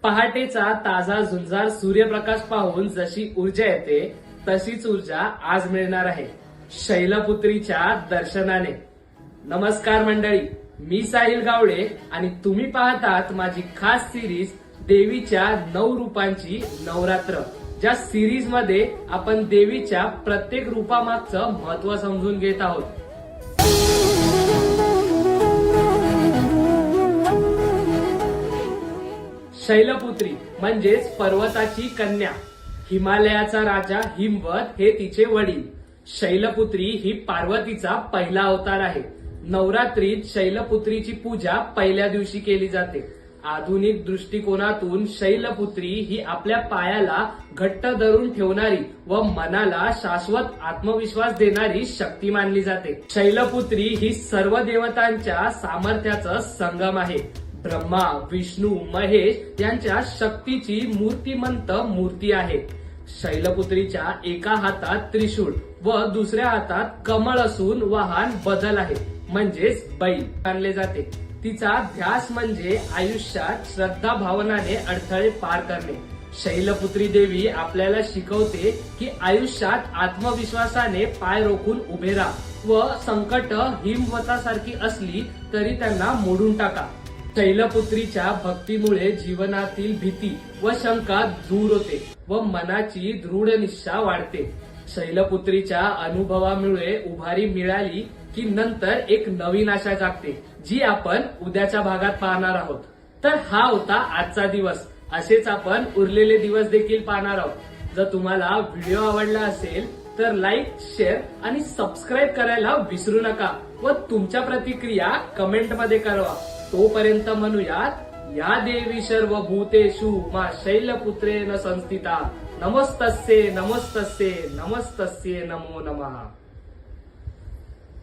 पहाटेचा ताजा झुंजार सूर्यप्रकाश पाहून जशी ऊर्जा येते तशीच ऊर्जा आज मिळणार आहे शैलपुत्रीच्या दर्शनाने। नमस्कार मंडळी, मी साहिल गावडे आणि तुम्ही पाहतात माझी खास सिरीज देवीच्या 9 रूपांची नवरात्र। ज्या सिरीज मध्ये आपण देवीच्या प्रत्येक रूपामागचं महत्त्व समजून घेत आहोत। शैलपुत्री म्हणजेच पर्वताची कन्या, हिमालयाचा राजा हिमवत हे तिचे वडील। शैलपुत्री ही पार्वतीचा पहिला अवतार आहे। नवरात्रीत शैलपुत्रीची पूजा पहिल्या दिवशी केली जाते। आधुनिक दृष्टिकोनातून शैलपुत्री ही आपल्या पायाला घट्ट धरून ठेवणारी व मनाला शाश्वत आत्मविश्वास देणारी शक्ती मानली जाते। शैलपुत्री ही सर्व देवतांच्या सामर्थ्याचं संगम आहे। ब्रह्मा, विष्णू, महेश यांच्या शक्तीची मूर्तिमंत मूर्ती आहे। शैलपुत्रीच्या एका हातात त्रिशूळ व दुसऱ्या हातात कमळ असून वाहन बदल आहे, म्हणजेच बैल मानले जाते। तिचा ध्यास म्हणजे आयुष्यात श्रद्धा भावनाने अडथळे पार करणे। शैलपुत्री देवी आपल्याला शिकवते की आयुष्यात आत्मविश्वासाने पाय रोखून उभे राहा व संकट हिमवतासारखी असली तरी त्यांना मोडून टाका। शैलपुत्रीच्या भक्तीमुळे जीवनातील भीती व शंका दूर होते व मनाची दृढ निष्ठा वाढते। शैलपुत्रीच्या अनुभवामुळे उभारी मिळाली की नंतर एक नवीन आशा जागते, जी आपण उद्याच्या भागात पाहणार आहोत। तर हा होता आजचा दिवस। असेच आपण उरलेले दिवस देखील पाहणार आहोत। जर तुम्हाला व्हिडिओ आवडला असेल तर लाईक, शेअर आणि सबस्क्राईब करायला विसरू नका व तुमच्या प्रतिक्रिया कमेंट मध्ये कळवा। तोपर्यंत म्हणूयात, या देवी सर्व भूतेषु मा शैलपुत्रेण संस्थिता, नमस्तस्ये नमस्तस्ये नमस्तस्ये नमो नमः।